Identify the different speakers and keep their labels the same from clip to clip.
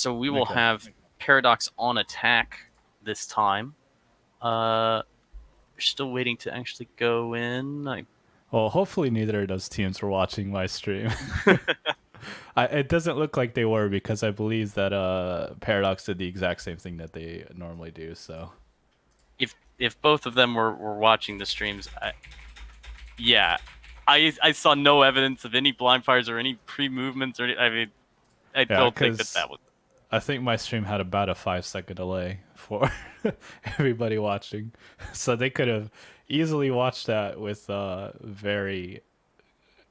Speaker 1: so we will
Speaker 2: Okay.
Speaker 1: have Paradox on attack this time. We're still waiting to actually go in.
Speaker 2: Well, hopefully neither of those teams were watching my stream. It doesn't look like they were because I believe that Paradox did the exact same thing that they normally do. So
Speaker 1: if both of them were watching the streams, yeah, I saw no evidence of any blind fires or any pre movements or I mean I
Speaker 2: yeah,
Speaker 1: don't think
Speaker 2: because
Speaker 1: that was.
Speaker 2: I think my stream had about a 5 second delay for everybody watching, so they could have easily watched that with very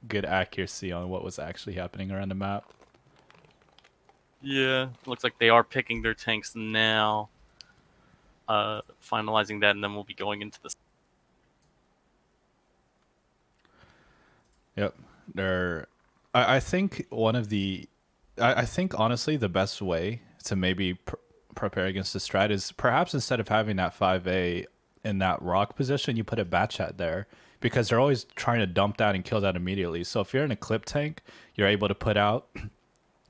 Speaker 2: good accuracy on what was actually happening around the map.
Speaker 1: Yeah, looks like they are picking their tanks now. Finalizing that, and then we'll be going into the.
Speaker 2: Yep, they're. I think one of the, I think honestly the best way to maybe prepare against the strat is perhaps instead of having that 5A in that rock position, you put a bat chat there because they're always trying to dump that and kill that immediately. So if you're in a clip tank, you're able to put out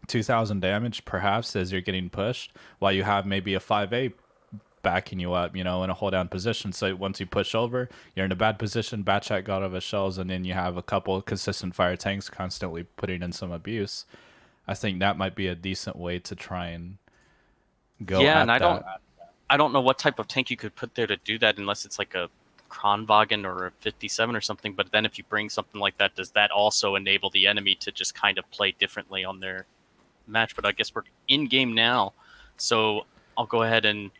Speaker 2: 2,000 damage perhaps as you're getting pushed, while you have maybe a 5A backing you up, in a hold down position. So once you push over, you're in a bad position, bat chat got over shells, and then you have a couple of consistent fire tanks constantly putting in some abuse. I think that might be a decent way to try and go
Speaker 1: Yeah, and
Speaker 2: at
Speaker 1: I don't,
Speaker 2: that.
Speaker 1: I don't know what type of tank you could put there to do that, unless it's like a Kronwagen or a 57 or something. But then if you bring something like that, does that also enable the enemy to just kind of play differently on their match? But I guess we're in game now, so I'll go ahead and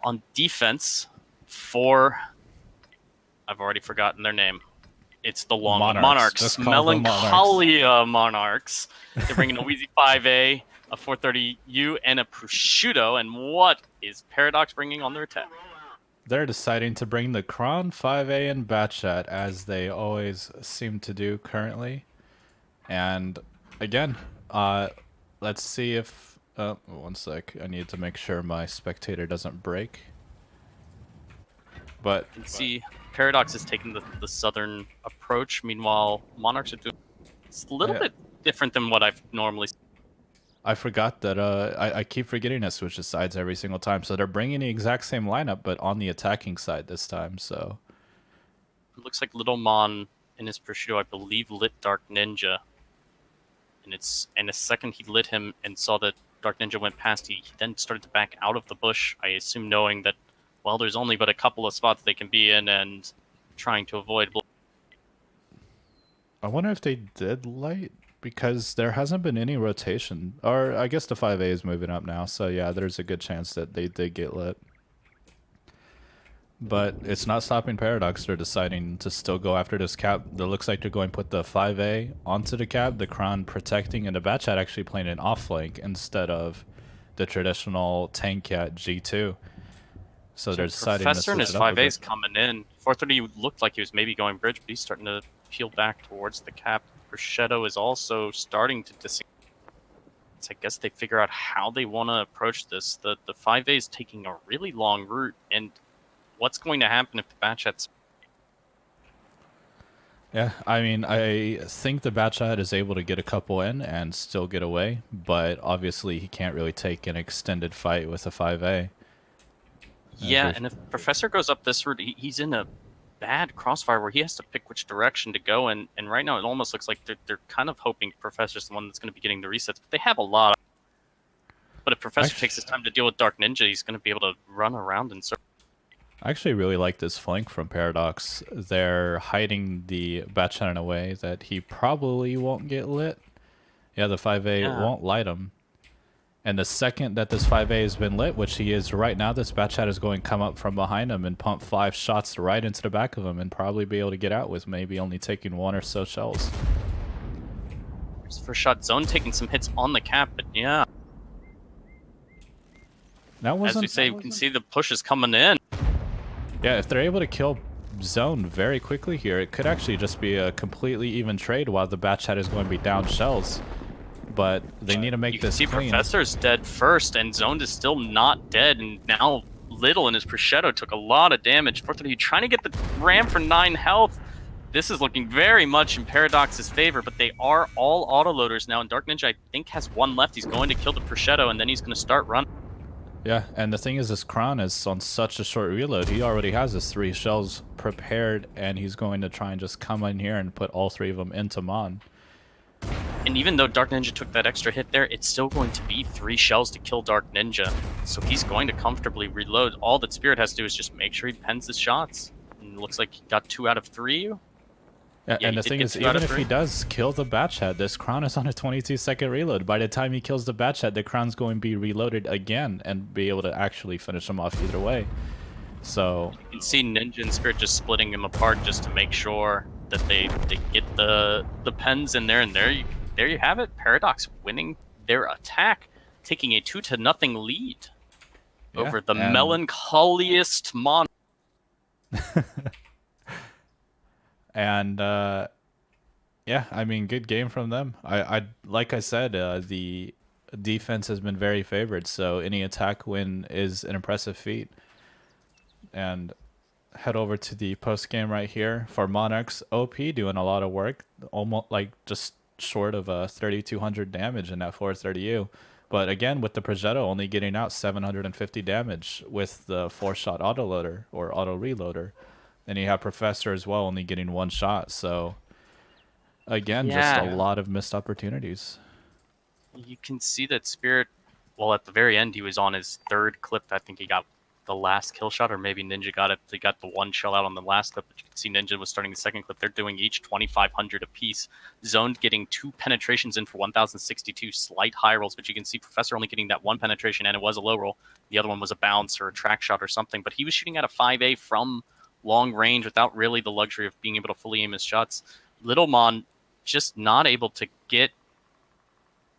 Speaker 1: on defense for. I've already forgotten their name. It's the long one.
Speaker 2: Monarchs.
Speaker 1: Monarchs.
Speaker 2: Let's call them Monarchs.
Speaker 1: Melancholia Monarchs. They're bringing a Wheezy 5A, a 430U, and a Prosciutto. And what is Paradox bringing on their attack?
Speaker 2: They're deciding to bring the Kron 5A and Batchat, as they always seem to do currently. And again, let's see if... one sec. I need to make sure my spectator doesn't break. But
Speaker 1: You can see Paradox is taking the southern approach. Meanwhile, Monarchs are doing it's a little bit different than what I've normally seen.
Speaker 2: I forgot that I keep forgetting to switch the sides every single time. So they're bringing the exact same lineup, but on the attacking side this time. So
Speaker 1: It looks like Little Mon in his Prosciutto, I believe, lit Dark Ninja. And the second he lit him and saw that Dark Ninja went past, he then started to back out of the bush. I assume knowing that, well, there's only but a couple of spots they can be in and trying to avoid.
Speaker 2: I wonder if they did light, because there hasn't been any rotation. Or I guess the 5A is moving up now. So yeah, there's a good chance that they did get lit. But it's not stopping Paradox. They're deciding to still go after this cap. It looks like they're going to put the 5A onto the cap, the Kron protecting, and the Batchat actually playing an off flank instead of the traditional tank at G2. So they're deciding
Speaker 1: Professor
Speaker 2: to
Speaker 1: and his
Speaker 2: switch it up a
Speaker 1: 5A is
Speaker 2: bit.
Speaker 1: coming in. 430 looked like he was maybe going bridge, but he's starting to peel back towards the cap. Prosciutto is also starting to disengage. I guess they figure out how they want to approach this. The 5A is taking a really long route, and what's going to happen if the Batchat's...
Speaker 2: Yeah, I mean, I think the Batchat is able to get a couple in and still get away, but obviously he can't really take an extended fight with a 5A.
Speaker 1: Yeah, and if Professor goes up this route, he's in a bad crossfire where he has to pick which direction to go, and right now it almost looks like they're kind of hoping Professor's the one that's going to be getting the resets, but they have a lot. But if Professor takes his time to deal with Dark Ninja, he's going to be able to run around and circle.
Speaker 2: I actually really like this flank from Paradox. They're hiding the Batchat in a way that he probably won't get lit. Yeah, the 5A won't light him. And the second that this 5A has been lit, which he is right now, this Batchat is going to come up from behind him and pump 5 shots right into the back of him and probably be able to get out with maybe only taking 1 or so shells.
Speaker 1: His first shot, Zone taking some hits on the cap, but yeah.
Speaker 2: That wasn't,
Speaker 1: as we say, you can see the push is coming in.
Speaker 2: Yeah, if they're able to kill Zone very quickly here, it could actually just be a completely even trade while the Batchat is going to be down shells. But they need to make this clean.
Speaker 1: You can see Professor's dead first, and Zoned is still not dead, and now Little and his Prosciutto took a lot of damage. 430 trying to get the ram for 9 health. This is looking very much in Paradox's favor, but they are all autoloaders now, and Dark Ninja, I think, has one left. He's going to kill the Prosciutto, and then he's going to start running.
Speaker 2: Yeah, and the thing is, this Kron is on such a short reload. He already has his 3 shells prepared, and he's going to try and just come in here and put all 3 of them into Mon.
Speaker 1: And even though Dark Ninja took that extra hit there, it's still going to be 3 shells to kill Dark Ninja. So he's going to comfortably reload. All that Spirit has to do is just make sure he pens his shots. And it looks like he got 2 out of 3.
Speaker 2: Yeah, and the thing is, even if he
Speaker 1: 3.
Speaker 2: does kill the Batch Head, this Crown is on a 22-second reload. By the time he kills the Batch Head, the Crown's going to be reloaded again and be able to actually finish him off either way. So
Speaker 1: you can see Ninja and Spirit just splitting him apart just to make sure that they get the pens in there. And there you have it. Paradox winning their attack, taking a 2-0 lead over the melancholiest Monarchs.
Speaker 2: And yeah, I mean, good game from them. I like I said, the defense has been very favored, so any attack win is an impressive feat. And head over to the post game right here for Monarchs. OP doing a lot of work, almost like just short of 3,200 damage in that 430U. But again, with the Prosciutto only getting out 750 damage with the 4-shot autoloader or auto reloader. And you have Professor as well, only getting 1 shot. So, again, just a lot of missed opportunities.
Speaker 1: You can see that Spirit, well, at the very end, he was on his 3rd clip. I think he got the last kill shot, or maybe Ninja got it. They got the 1 shell out on the last clip. But you can see Ninja was starting the 2nd clip. They're doing each 2,500 apiece. Zoned getting 2 penetrations in for 1,062 slight high rolls. But you can see Professor only getting that 1 penetration, and it was a low roll. The other one was a bounce or a track shot or something. But he was shooting at a 5A from long range without really the luxury of being able to fully aim his shots. Little Mon just not able to get,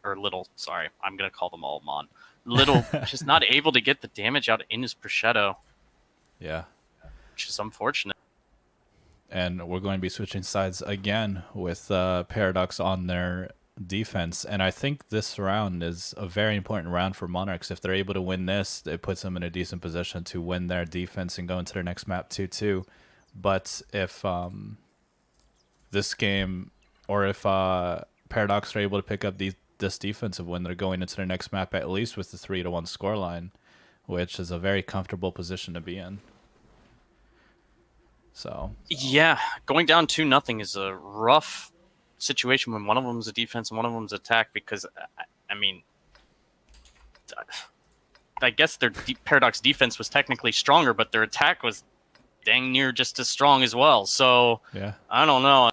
Speaker 1: or Little, sorry, I'm going to call them all Mon. Little just not able to get the damage out in his Prosciutto.
Speaker 2: Yeah.
Speaker 1: Which is unfortunate.
Speaker 2: And we're going to be switching sides again with Paradox on their defense. And I think this round is a very important round for Monarchs. If they're able to win this, it puts them in a decent position to win their defense and go into their next map 2-2. But if this game, or if Paradox are able to pick up this defensive win, they're going into their next map at least with the 3-1 scoreline, which is a very comfortable position to be in. So
Speaker 1: yeah, going down 2-0 is a rough situation when one of them is a defense and one of them is attack, because I mean, I guess their Paradox defense was technically stronger, but their attack was dang near just as strong as well. So
Speaker 2: yeah,
Speaker 1: I don't know.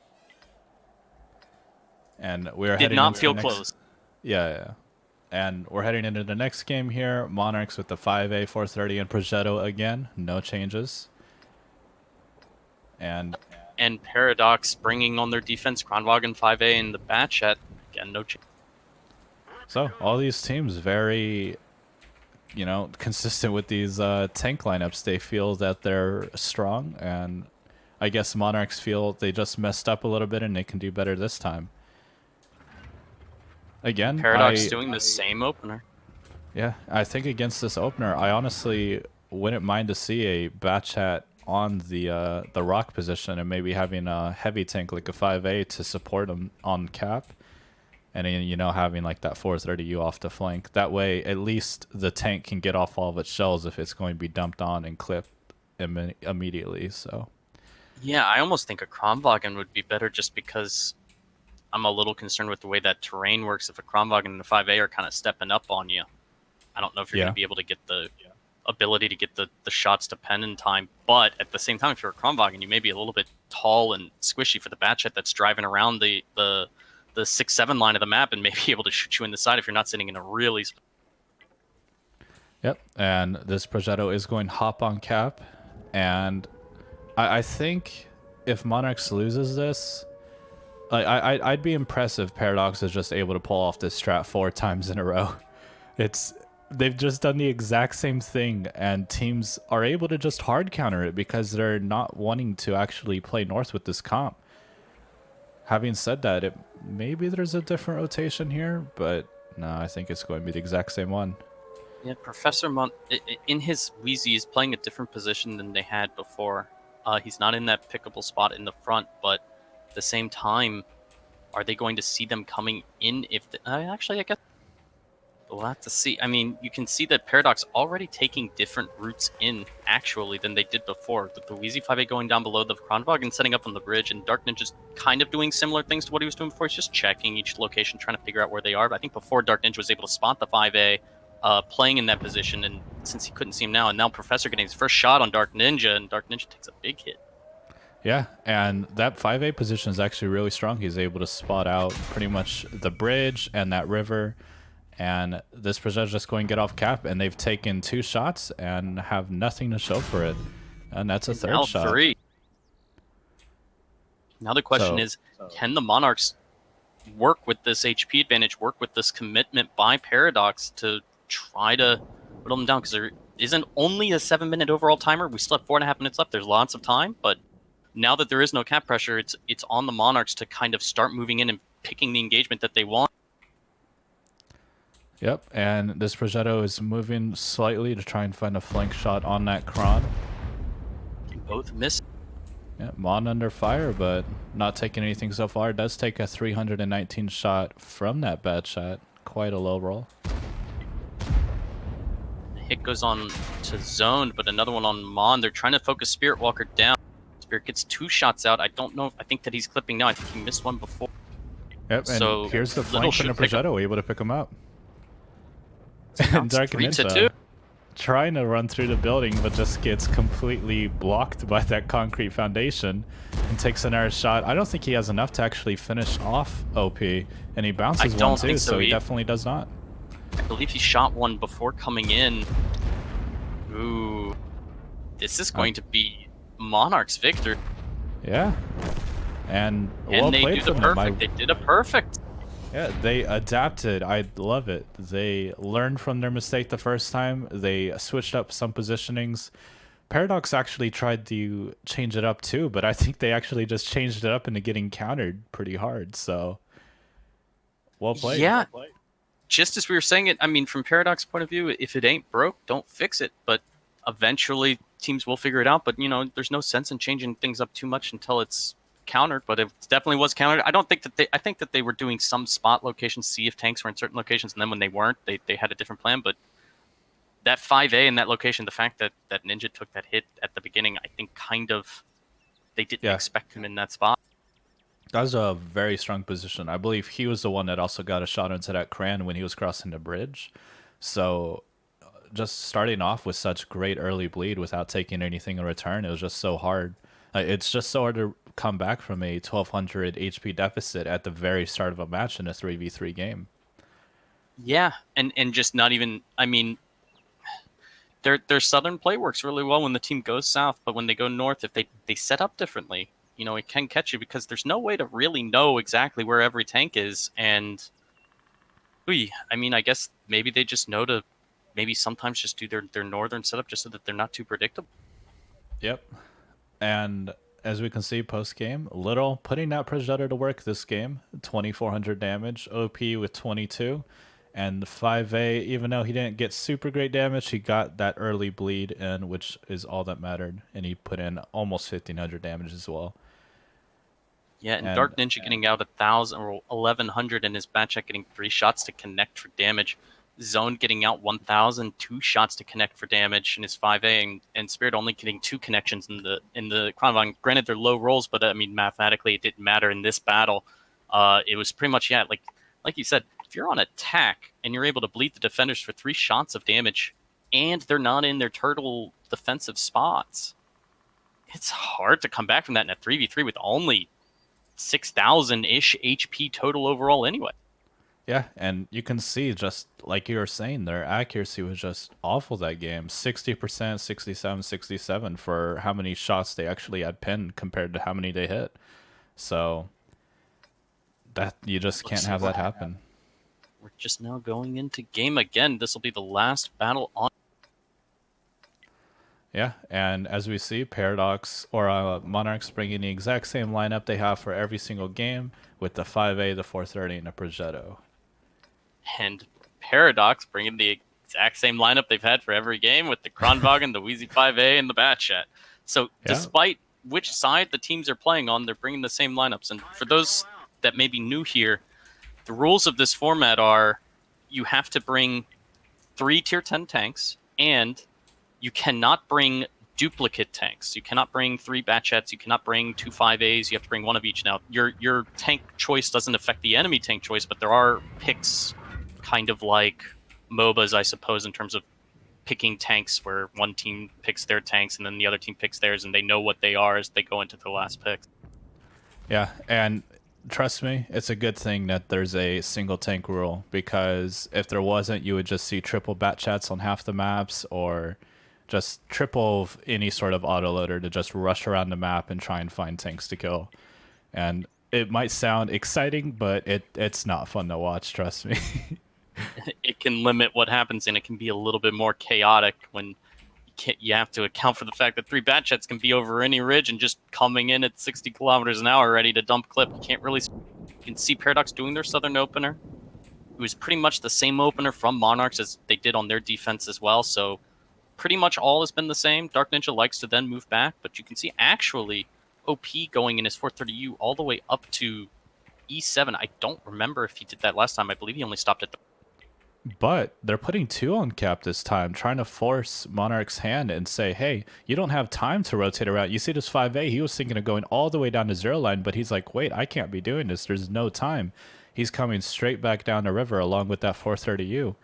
Speaker 2: And we're
Speaker 1: did not feel close.
Speaker 2: Yeah. And we're heading into the next game here. Monarchs with the 5A, 430, and Prosciutto again. No changes. And
Speaker 1: Paradox bringing on their defense, Kronwagen 5A and the Batchet. Again, no change.
Speaker 2: So all these teams very, consistent with these tank lineups. They feel that they're strong, and I guess Monarchs feel they just messed up a little bit and they can do better this time. Again,
Speaker 1: Paradox doing the same opener.
Speaker 2: Yeah, I think against this opener, I honestly wouldn't mind to see a Batchet on the rock position and maybe having a heavy tank like a 5A to support him on cap, and then, having like that 430U off the flank. That way, at least the tank can get off all of its shells if it's going to be dumped on and clipped immediately. So
Speaker 1: yeah, I almost think a Kronwagen would be better, just because I'm a little concerned with the way that terrain works. If a Kronwagen and a 5A are kind of stepping up on you, I don't know if you're going to be able to get the ability to get the shots to pen in time. But at the same time, if you're a Kronwagen, you may be a little bit tall and squishy for the Batchet that's driving around the 6-7 line of the map and may be able to shoot you in the side if you're not sitting in a really...
Speaker 2: Yep, and this Prosciutto is going hop on cap, and I think if Monarchs loses this, I'd be impressed if Paradox is just able to pull off this strat 4 times in a row. They've just done the exact same thing, and teams are able to just hard counter it because they're not wanting to actually play North with this comp. Having said that, maybe there's a different rotation here, but no, I think it's going to be the exact same one.
Speaker 1: Yeah, Professor in his Wheezy, is playing a different position than they had before. He's not in that pickable spot in the front, but the same time, are they going to see them coming in? If actually, I guess we'll have to see. I mean, you can see that Paradox already taking different routes in, actually, than they did before. With the Wheezy 5A going down below the Kronvog and setting up on the bridge, and Dark Ninja's kind of doing similar things to what he was doing before. He's just checking each location, trying to figure out where they are. But I think before, Dark Ninja was able to spot the 5A, playing in that position, and since he couldn't see him now, and now Professor getting his first shot on Dark Ninja, and Dark Ninja takes a big hit.
Speaker 2: Yeah, and that 5A position is actually really strong. He's able to spot out pretty much the bridge and that river. And this Project's just going to get off cap, and they've taken 2 shots and have nothing to show for it. And that's a
Speaker 1: And
Speaker 2: third
Speaker 1: now
Speaker 2: shot.
Speaker 1: 3. Now the question is, can the Monarchs work with this HP advantage, work with this commitment by Paradox to try to whittle them down? Because there isn't only a 7-minute overall timer. We still have 4.5 minutes left. There's lots of time, but now that there is no cap pressure, it's on the Monarchs to kind of start moving in and picking the engagement that they want.
Speaker 2: Yep, and this Progetto is moving slightly to try and find a flank shot on that Kron.
Speaker 1: Both miss.
Speaker 2: Yeah, Mon under fire, but not taking anything so far. Does take a 319 shot from that bad shot. Quite a low roll.
Speaker 1: Hit goes on to Zoned, but another one on Mon. They're trying to focus Spirit Walker down. Spirit gets 2 shots out. I don't know. I think that he's clipping now. I think he missed one before.
Speaker 2: Yep, and
Speaker 1: so
Speaker 2: here's the flank from the Progetto, able to pick him up.
Speaker 1: And Dark Ninja
Speaker 2: trying to run through the building, but just gets completely blocked by that concrete foundation and takes another shot. I don't think he has enough to actually finish off OP, and he bounces one too, so he definitely does not.
Speaker 1: I believe he shot one before coming in. Ooh. This is going to be Monarch's victory.
Speaker 2: Yeah. And well played from them.
Speaker 1: They did a perfect.
Speaker 2: Yeah, they adapted. I love it. They learned from their mistake the first time. They switched up some positionings. Paradox actually tried to change it up too, but I think they actually just changed it up into getting countered pretty hard. So, well played.
Speaker 1: Yeah.
Speaker 2: Well played.
Speaker 1: Just as we were saying it, I mean, from Paradox point of view, if it ain't broke, don't fix it. But eventually teams will figure it out. But, you know, there's no sense in changing things up too much until it's countered, but it definitely was countered. I don't think that I think that they were doing some spot locations, see if tanks were in certain locations, and then when they weren't, they had a different plan. But that 5A in that location, the fact that Ninja took that hit at the beginning, I think kind of they didn't expect him in that spot.
Speaker 2: That was a very strong position. I believe he was the one that also got a shot into that Cran when he was crossing the bridge. So just starting off with such great early bleed without taking anything in return, it was just so hard. It's just so hard to come back from a 1200 HP deficit at the very start of a match in a 3v3 game.
Speaker 1: Yeah, and just not even, I mean, their southern play works really well when the team goes south, but when they go north, if they set up differently, you know, it can catch you because there's no way to really know exactly where every tank is. And I mean, I guess maybe they just know to maybe sometimes just do their northern setup just so that they're not too predictable.
Speaker 2: Yep. And as we can see post-game, Little putting that Progetto to work this game. 2,400 damage, OP with 22. And 5A, even though he didn't get super great damage, he got that early bleed in, which is all that mattered. And he put in almost 1,500 damage as well.
Speaker 1: Yeah, and Dark Ninja getting out 1,000 or 1,100 in his back check, getting 3 shots to connect for damage. Zone getting out 1,000, 2 shots to connect for damage in his 5A, and Spirit only getting 2 connections in the Kronvog. Granted, they're low rolls, but I mean, mathematically, it didn't matter in this battle. It was pretty much, yeah, like you said, if you're on attack and you're able to bleed the defenders for 3 shots of damage, and they're not in their turtle defensive spots, it's hard to come back from that in a 3v3 with only 6,000-ish HP total overall anyway.
Speaker 2: Yeah, and you can see, just like you were saying, their accuracy was just awful that game. 60%, 67, 67 for how many shots they actually had pinned compared to how many they hit. So that you just can't have that happen.
Speaker 1: We're just now going into game again. This will be the last battle on.
Speaker 2: Yeah, and as we see, Paradox or Monarchs bringing the exact same lineup they have for every single game with the 5A, the 430, and the Progetto.
Speaker 1: And Paradox bringing the exact same lineup they've had for every game with the Kronvog and the Wheezy 5A and the Batchat. So despite which side the teams are playing on, they're bringing the same lineups. And for those that may be new here, the rules of this format are you have to bring 3 tier 10 tanks, and you cannot bring duplicate tanks. You cannot bring 3 Batchets. You cannot bring 2 5As. You have to bring one of each. Now, your tank choice doesn't affect the enemy tank choice, but there are picks kind of like MOBAs, I suppose, in terms of picking tanks where one team picks their tanks and then the other team picks theirs, and they know what they are as they go into the last picks.
Speaker 2: Yeah, and trust me, it's a good thing that there's a single tank rule, because if there wasn't, you would just see triple bat chats on half the maps, or just triple any sort of autoloader to just rush around the map and try and find tanks to kill. And it might sound exciting, but it's not fun to watch, trust me.
Speaker 1: It can limit what happens, and it can be a little bit more chaotic when you have to account for the fact that 3 Batchets can be over any ridge and just coming in at 60 kilometers an hour ready to dump clip. You can't really... You can see Paradox doing their southern opener. It was pretty much the same opener from Monarchs as they did on their defense as well, so pretty much all has been the same. Dark Ninja likes to then move back, but you can see actually OP going in his 430U all the way up to E7. I don't remember if he did that last time. I believe he only stopped at the...
Speaker 2: But they're putting 2 on cap this time, trying to force Monarch's hand and say, hey, you don't have time to rotate around. You see this 5A, he was thinking of going all the way down to 0 line, but he's like, wait, I can't be doing this. There's no time. He's coming straight back down the river along with that 430U.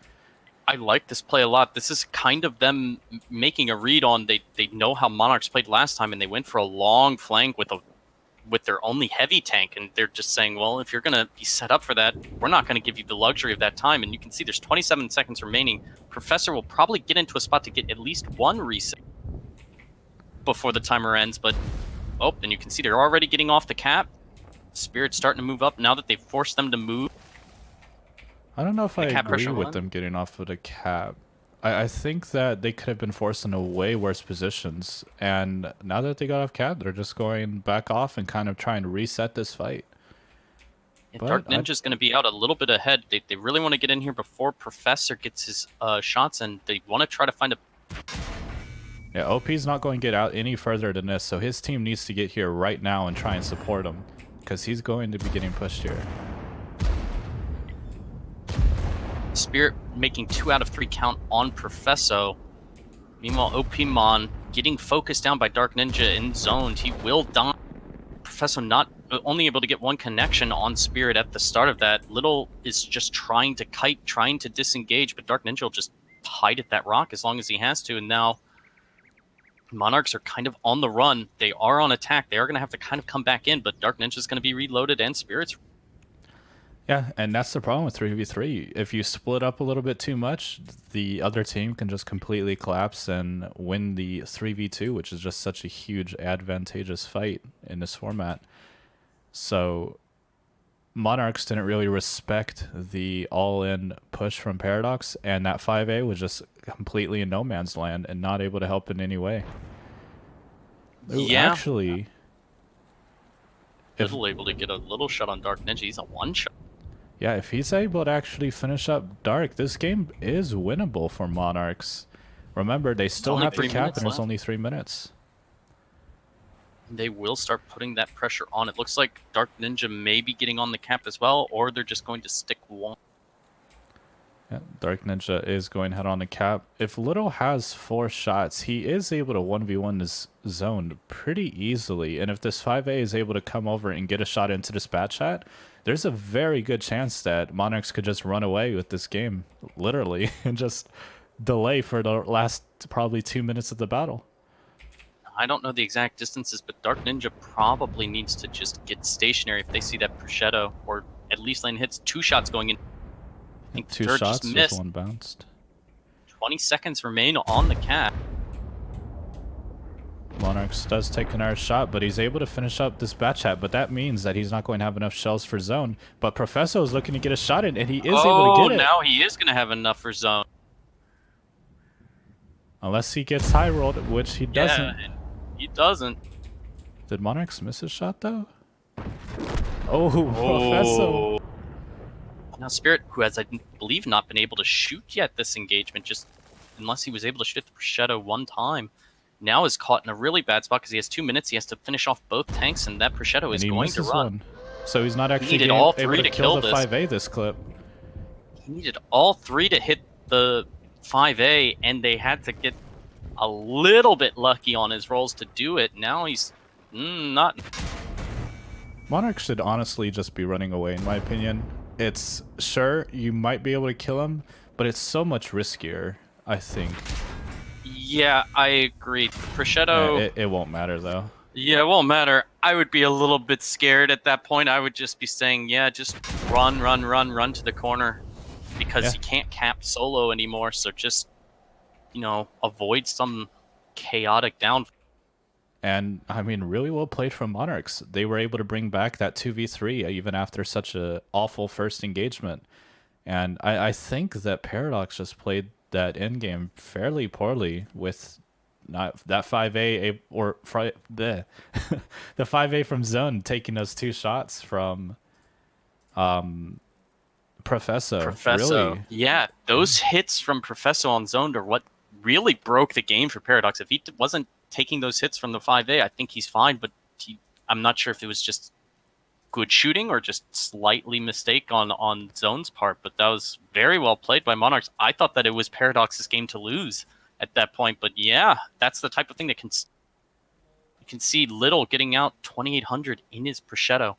Speaker 1: I like this play a lot. This is kind of them making a read on, they know how Monarchs played last time, and they went for a long flank with their only heavy tank, and they're just saying, well, if you're going to be set up for that, we're not going to give you the luxury of that time. And you can see there's 27 seconds remaining. Professor will probably get into a spot to get at least 1 reset before the timer ends, but oh, and you can see they're already getting off the cap. Spirit's starting to move up now that they've forced them to move.
Speaker 2: I don't know if I agree with
Speaker 1: one.
Speaker 2: them getting off of the cap. I think that they could have been forced into way worse positions, and now that they got off cap, they're just going back off and kind of trying to reset this fight.
Speaker 1: Yeah, Dark Ninja's going to be out a little bit ahead. They really want to get in here before Professor gets his shots, and they want to try to find a...
Speaker 2: Yeah, OP's not going to get out any further than this, so his team needs to get here right now and try and support him, because he's going to be getting pushed here.
Speaker 1: Spirit making 2 out of 3 count on Professor. Meanwhile, OP Mon getting focused down by Dark Ninja in zoned. He will die. Professor not only able to get 1 connection on Spirit at the start of that. Little is just trying to kite, trying to disengage, but Dark Ninja will just hide at that rock as long as he has to. And now Monarchs are kind of on the run. They are on attack. They are going to have to kind of come back in, but Dark Ninja is going to be reloaded and Spirit's...
Speaker 2: Yeah, and that's the problem with 3v3. If you split up a little bit too much, the other team can just completely collapse and win the 3v2, which is just such a huge advantageous fight in this format. So Monarchs didn't really respect the all-in push from Paradox, and that 5A was just completely in no man's land and not able to help in any way.
Speaker 1: Yeah.
Speaker 2: Actually...
Speaker 1: Little able to get a little shot on Dark Ninja. He's a 1-shot.
Speaker 2: Yeah, if he's able to actually finish up Dark, this game is winnable for Monarchs. Remember, they still have the cap, and there's only 3 minutes.
Speaker 1: They will start putting that pressure on. It looks like Dark Ninja may be getting on the cap as well, or they're just going to stick 1.
Speaker 2: Yeah, Dark Ninja is going head on the cap. If Little has 4 shots, he is able to 1v1 this zone pretty easily. And if this 5A is able to come over and get a shot into this bat chat, there's a very good chance that Monarchs could just run away with this game, literally, and just delay for the last probably 2 minutes of the battle.
Speaker 1: I don't know the exact distances, but Dark Ninja probably needs to just get stationary if they see that Prosciutto, or at least lane hits 2 shots going in. I think
Speaker 2: 2
Speaker 1: third
Speaker 2: shots,
Speaker 1: just missed.
Speaker 2: 1 bounced.
Speaker 1: 20 seconds remain on the cap.
Speaker 2: Monarchs does take another shot, but he's able to finish up this bat chat, but that means that he's not going to have enough shells for zone. But Professor is looking to get a shot in, and he is able to get it.
Speaker 1: Now he is going to have enough for zone.
Speaker 2: Unless he gets high rolled, which he doesn't.
Speaker 1: Yeah, he doesn't.
Speaker 2: Did Monarchs miss his shot, though? Oh, Professor.
Speaker 1: Now Spirit, who has, I believe, not been able to shoot yet this engagement, just unless he was able to shoot at the Prosciutto 1 time, now is caught in a really bad spot because he has 2 minutes. He has to finish off both tanks, and that Prosciutto
Speaker 2: And
Speaker 1: is
Speaker 2: he
Speaker 1: going to
Speaker 2: misses
Speaker 1: run.
Speaker 2: one. So he's not
Speaker 1: He
Speaker 2: actually
Speaker 1: needed all
Speaker 2: able
Speaker 1: three
Speaker 2: to
Speaker 1: to
Speaker 2: kill
Speaker 1: kill
Speaker 2: the
Speaker 1: this.
Speaker 2: 5A this clip.
Speaker 1: He needed all three to hit the 5A, and they had to get a little bit lucky on his rolls to do it. Now he's not.
Speaker 2: Monarch should honestly just be running away, in my opinion. It's sure you might be able to kill him, but it's so much riskier, I think.
Speaker 1: Yeah, I agree. Prosciutto.
Speaker 2: It won't matter though.
Speaker 1: Yeah, it won't matter. I would be a little bit scared at that point. I would just be saying, yeah, just run, run, run, run to the corner because
Speaker 2: Yeah.
Speaker 1: you can't cap solo anymore. So just, avoid some chaotic down.
Speaker 2: And I mean, really well played from Monarchs. They were able to bring back that 2v3 even after such a awful first engagement. And I think that Paradox just played that end game fairly poorly with not that 5A or the the 5A from zone taking those two shots from Professo.
Speaker 1: Professo.
Speaker 2: Really?
Speaker 1: Yeah, those hits from Professo on zoned are what really broke the game for Paradox. If he wasn't taking those hits from the 5A, I think he's fine, but I'm not sure if it was just good shooting or just slightly mistake on Zone's part, but that was very well played by Monarchs. I thought that it was Paradox's game to lose at that point, but yeah, that's the type of thing that you can see Little getting out 2,800 in his Prosciutto,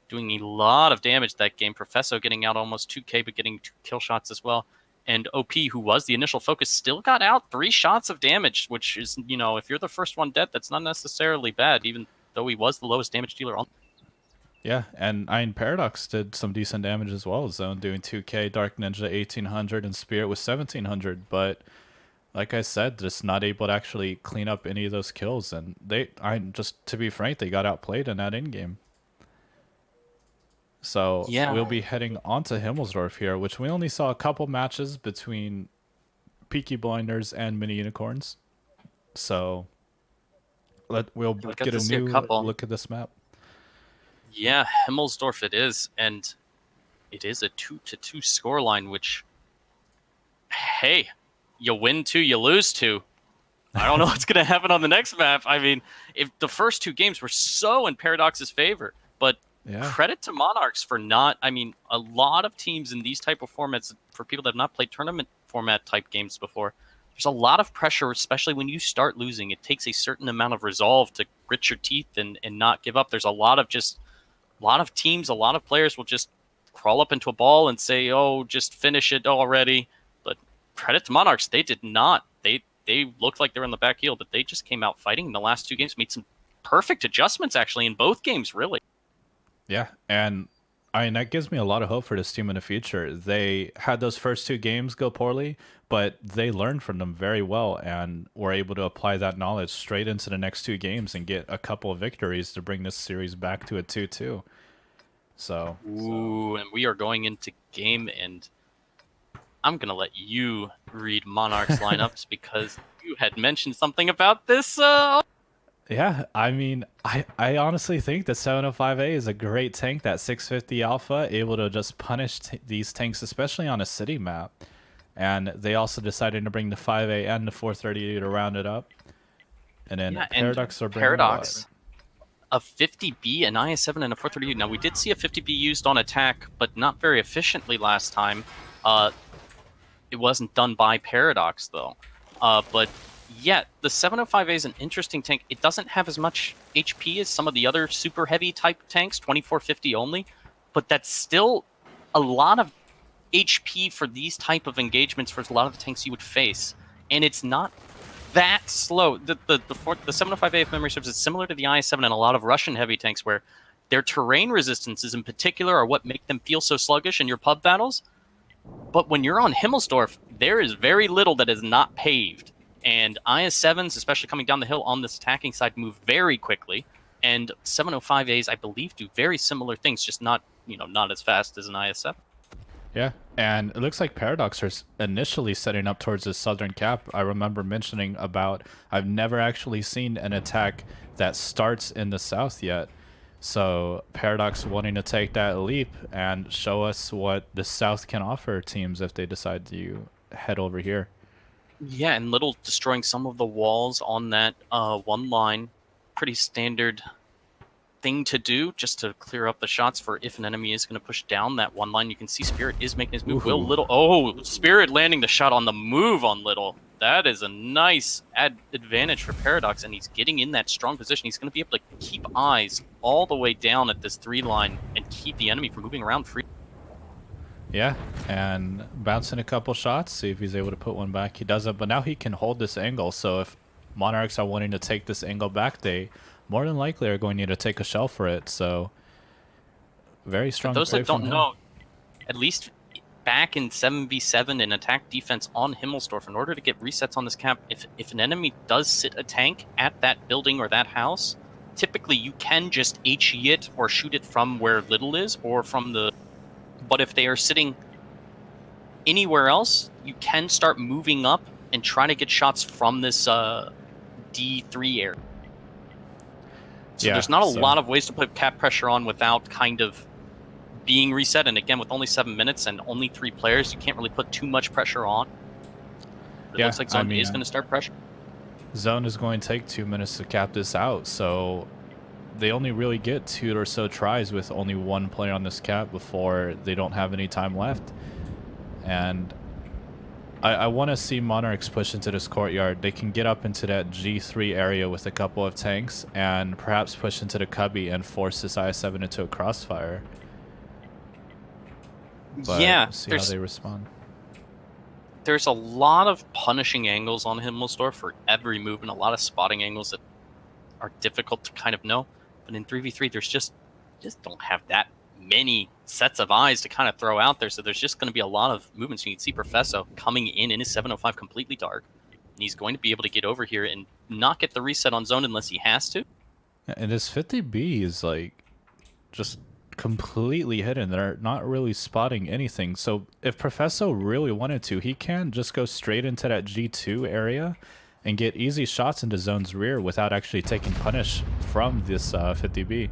Speaker 1: doing a lot of damage that game. Professo getting out almost 2K, but getting 2 kill shots as well. And OP, who was the initial focus, still got out 3 shots of damage, which is, if you're the first one dead, that's not necessarily bad, even though he was the lowest damage dealer on.
Speaker 2: Yeah, and I mean, Paradox did some decent damage as well. Zone doing 2K, Dark Ninja 1800, and Spirit was 1700. But like I said, just not able to actually clean up any of those kills. And to be frank, they got outplayed in that end game. So
Speaker 1: Yeah.
Speaker 2: we'll be heading on to Himmelsdorf here, which we only saw a couple matches between Peaky Blinders and Mini Unicorns. So we'll get a new look at this map.
Speaker 1: Yeah, Himmelsdorf it is, and it is a 2-2 scoreline, which, hey, you win 2, you lose 2. I don't know what's going to happen on the next map. I mean, if the first 2 games were so in Paradox's favor, but credit to Monarchs for not. I mean, a lot of teams in these type of formats, for people that have not played tournament format type games before, there's a lot of pressure, especially when you start losing. It takes a certain amount of resolve to grit your teeth and not give up. There's a lot of teams, a lot of players will just crawl up into a ball and say, oh, just finish it already. But credit to Monarchs, they did not. They looked like they were on the back heel, but they just came out fighting in the last 2 games, made some perfect adjustments, actually, in both games, really.
Speaker 2: Yeah, and I mean, that gives me a lot of hope for this team in the future. They had those first 2 games go poorly, but they learned from them very well and were able to apply that knowledge straight into the next 2 games and get a couple of victories to bring this series back to a 2-2.
Speaker 1: Ooh, and we are going into game, and I'm going to let you read Monarch's lineups because you had mentioned something about this.
Speaker 2: Yeah, I mean, I honestly think the 705A is a great tank, that 650 alpha, able to just punish these tanks, especially on a city map. And they also decided to bring the 5A and the 430 to round it up. And then Paradox are bringing
Speaker 1: Paradox. A 50B, an IS-7, and a 430. Now, we did see a 50B used on attack, but not very efficiently last time. It wasn't done by Paradox, though. But yeah, the 705A is an interesting tank. It doesn't have as much HP as some of the other super heavy type tanks, 2450 only, but that's still a lot of HP for these type of engagements for a lot of the tanks you would face. And it's not that slow. The 705A, if memory serves, is similar to the IS-7 and a lot of Russian heavy tanks where their terrain resistances in particular are what make them feel so sluggish in your pub battles. But when you're on Himmelsdorf, there is very little that is not paved. And IS-7s, especially coming down the hill on this attacking side, move very quickly. And 705As, I believe, do very similar things, just not as fast as an IS-7.
Speaker 2: Yeah, and it looks like Paradox are initially setting up towards the southern cap. I remember mentioning about I've never actually seen an attack that starts in the south yet. So Paradox wanting to take that leap and show us what the south can offer teams if they decide to head over here.
Speaker 1: Yeah, and Little destroying some of the walls on that one line. Pretty standard thing to do just to clear up the shots for if an enemy is going to push down that one line. You can see Spirit is making his move. Will
Speaker 2: Ooh.
Speaker 1: Little... Oh, Spirit landing the shot on the move on Little. That is a nice advantage for Paradox, and he's getting in that strong position. He's going to be able to keep eyes all the way down at this 3 line and keep the enemy from moving around free.
Speaker 2: Yeah, and bouncing a couple shots, see if he's able to put one back. He doesn't, but now he can hold this angle. So if Monarchs are wanting to take this angle back, they more than likely are going to need to take a shell for it. So very
Speaker 1: For
Speaker 2: strong
Speaker 1: those
Speaker 2: play
Speaker 1: that
Speaker 2: from
Speaker 1: don't
Speaker 2: him.
Speaker 1: know, at least back in 7v7 in attack defense on Himmelsdorf, in order to get resets on this cap, if an enemy does sit a tank at that building or that house, typically you can just HE it or shoot it from where Little is or from the... But if they are sitting anywhere else, you can start moving up and try to get shots from this D3 area. So
Speaker 2: Yeah,
Speaker 1: there's not a
Speaker 2: so
Speaker 1: lot of ways to put cap pressure on without kind of being reset. And again, with only 7 minutes and only 3 players, you can't really put too much pressure on. But it
Speaker 2: yeah,
Speaker 1: looks like
Speaker 2: I
Speaker 1: Zone is
Speaker 2: mean,
Speaker 1: going to start pressure.
Speaker 2: Zone is going to take 2 minutes to cap this out. So they only really get 2 or so tries with only 1 player on this cap before they don't have any time left. And I want to see Monarchs push into this courtyard. They can get up into that G3 area with a couple of tanks and perhaps push into the cubby and force this IS-7 into a crossfire. But
Speaker 1: Yeah,
Speaker 2: we'll see how they respond.
Speaker 1: there's a lot of punishing angles on Himmelsdorf for every move and a lot of spotting angles that are difficult to kind of know. But in 3v3, there's just don't have that many sets of eyes to kind of throw out there. So there's just going to be a lot of movements. You can see Professo coming in his 705 completely dark. And he's going to be able to get over here and not get the reset on Zone unless he has to.
Speaker 2: And his 50B is like just completely hidden. They're not really spotting anything. So if Professo really wanted to, he can just go straight into that G2 area and get easy shots into Zone's rear without actually taking punish from this 50B.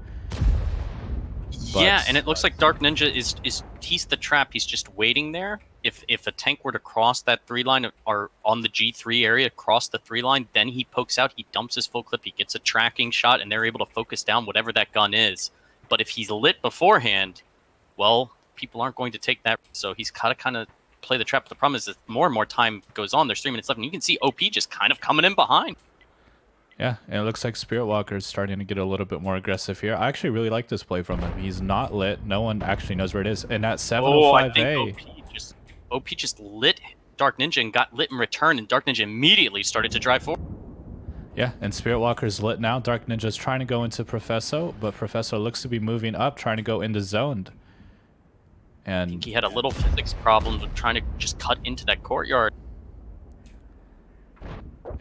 Speaker 1: Yeah, and it looks like Dark Ninja is he's the trap. He's just waiting there. If a tank were to cross that 3 line or on the G3 area, cross the 3 line, then he pokes out, he dumps his full clip, he gets a tracking shot, and they're able to focus down whatever that gun is. But if he's lit beforehand, well, people aren't going to take that. So he's got to kind of play the trap. The problem is that more and more time goes on. There's 3 minutes left, and you can see OP just kind of coming in behind.
Speaker 2: Yeah, and it looks like Spirit Walker is starting to get a little bit more aggressive here. I actually really like this play from him. He's not lit. No one actually knows where it is. And that 705A...
Speaker 1: OP just lit Dark Ninja and got lit in return, and Dark Ninja immediately started to drive forward.
Speaker 2: Yeah, and Spirit Walker's lit now. Dark Ninja's trying to go into Professo, but Professo looks to be moving up, trying to go into zoned. And
Speaker 1: I think he had a little physics problem with trying to just cut into that courtyard.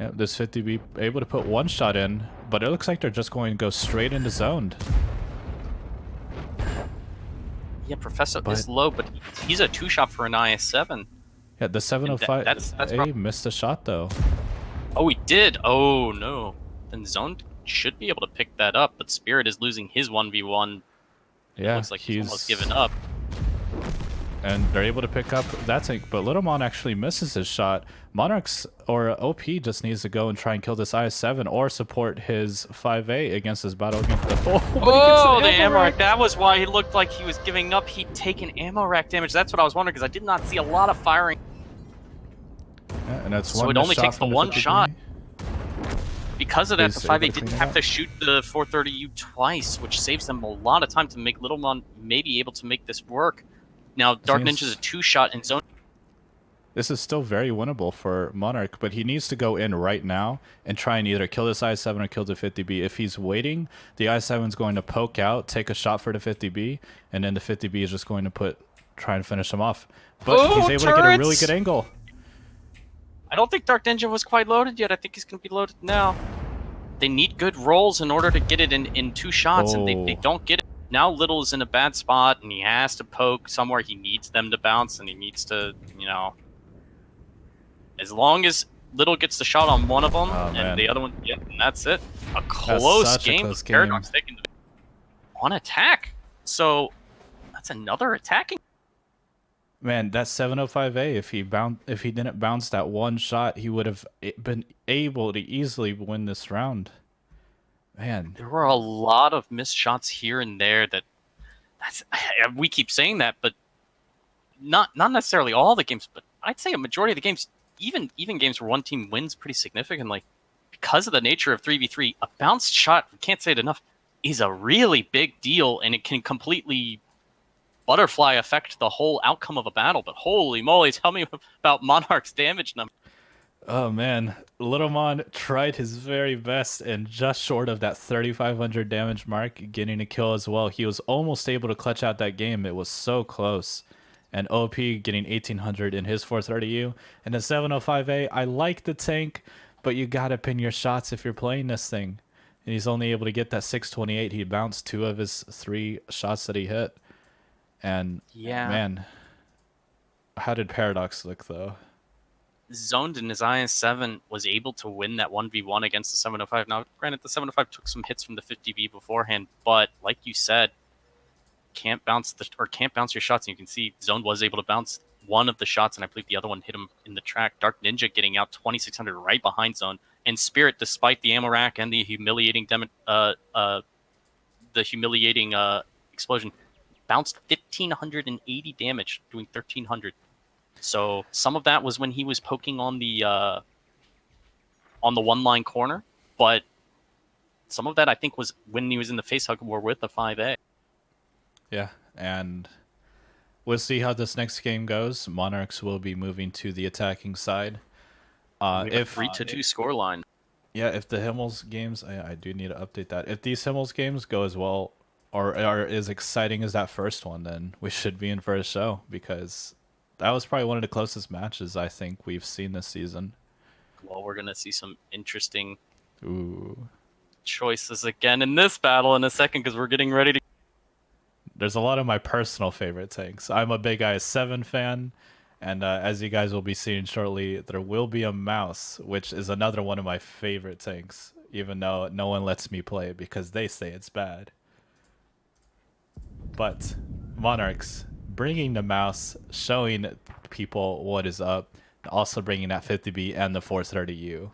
Speaker 2: yeah, this 50B able to put 1 shot in, but it looks like they're just going to go straight into zoned.
Speaker 1: Yeah, Professor is low, but he's a 2-shot for an IS-7.
Speaker 2: Yeah, the 705
Speaker 1: that's
Speaker 2: missed a shot, though.
Speaker 1: Oh, he did? Oh, no. Then Zone should be able to pick that up, but Spirit is losing his 1v1.
Speaker 2: Yeah,
Speaker 1: it looks like he's almost given up.
Speaker 2: And they're able to pick up that tank, but Little Mon actually misses his shot. Monarchs or OP just needs to go and try and kill this IS-7 or support his 5A against his battle against the...
Speaker 1: Oh, the ammo rack. That was why he looked like he was giving up. He'd taken ammo rack damage. That's what I was wondering, because I did not see a lot of firing.
Speaker 2: Yeah, and that's
Speaker 1: so
Speaker 2: one
Speaker 1: it only takes the 1 shot. Because of that, the 5A didn't have to shoot the 430U twice, which saves them a lot of time to make Little Mon maybe able to make this work. Now, Dark Ninja's a 2-shot in zone.
Speaker 2: This is still very winnable for Monarch, but he needs to go in right now and try and either kill this I7 or kill the 50B. If he's waiting, the I7's going to poke out, take a shot for the 50B, and then the 50B is just going to try and finish him off. But he's able to get a really good angle.
Speaker 1: I don't think Dark Ninja was quite loaded yet. I think he's going to be loaded now. They need good rolls in order to get it in 2 shots, and they don't get it. Now Little is in a bad spot, and he has to poke somewhere. He needs them to bounce, and he needs to, you know... As long as Little gets the shot on one of them, and the other one, yeah, and that's it. A close game. Paradox taking on attack. So that's another attacking.
Speaker 2: Man, that 705A, if he didn't bounce that one shot, he would have been able to easily win this round. Man,
Speaker 1: There were a lot of missed shots here and there that's we keep saying that, but not necessarily all the games, but I'd say a majority of the games, even games where one team wins pretty significantly, because of the nature of 3v3, a bounced shot, we can't say it enough, is a really big deal, and it can completely butterfly affect the whole outcome of a battle. But holy moly, tell me about Monarch's damage number.
Speaker 2: oh man, Little Mon tried his very best and just short of that 3,500 damage mark, getting a kill as well. He was almost able to clutch out that game. It was so close. And OP getting 1,800 in his 430U. And the 705A, I like the tank, but you gotta pin your shots if you're playing this thing. And he's only able to get that 628. He bounced 2 of his 3 shots that he hit. And
Speaker 1: Yeah,
Speaker 2: man, how did Paradox look though?
Speaker 1: Zoned in his IS-7 was able to win that 1v1 against the 705. Now, granted, the 705 took some hits from the 50B beforehand, but like you said, can't bounce your shots. And you can see Zoned was able to bounce one of the shots, and I believe the other one hit him in the track. Dark Ninja getting out 2,600 right behind Zone, and Spirit, despite the ammo rack and the humiliating explosion, bounced 1,580 damage, doing 1,300. So some of that was when he was poking on the one line corner, but some of that I think was when he was in the facehug war with the 5A.
Speaker 2: Yeah, and we'll see how this next game goes. Monarchs will be moving to the attacking side.
Speaker 1: We have a 3-2 scoreline.
Speaker 2: Yeah, if the Himmels games, I do need to update that. If these Himmels games go as well or are as exciting as that first one, then we should be in for a show because that was probably one of the closest matches I think we've seen this season.
Speaker 1: Well, we're gonna see some interesting
Speaker 2: Ooh,
Speaker 1: choices again in this battle in a second because we're getting ready to.
Speaker 2: there's a lot of my personal favorite tanks. I'm a big IS-7 fan, and as you guys will be seeing shortly, there will be a mouse, which is another one of my favorite tanks, even though no one lets me play it because they say it's bad. But Monarchs bringing the mouse, showing people what is up, also bringing that 50B and the 430U.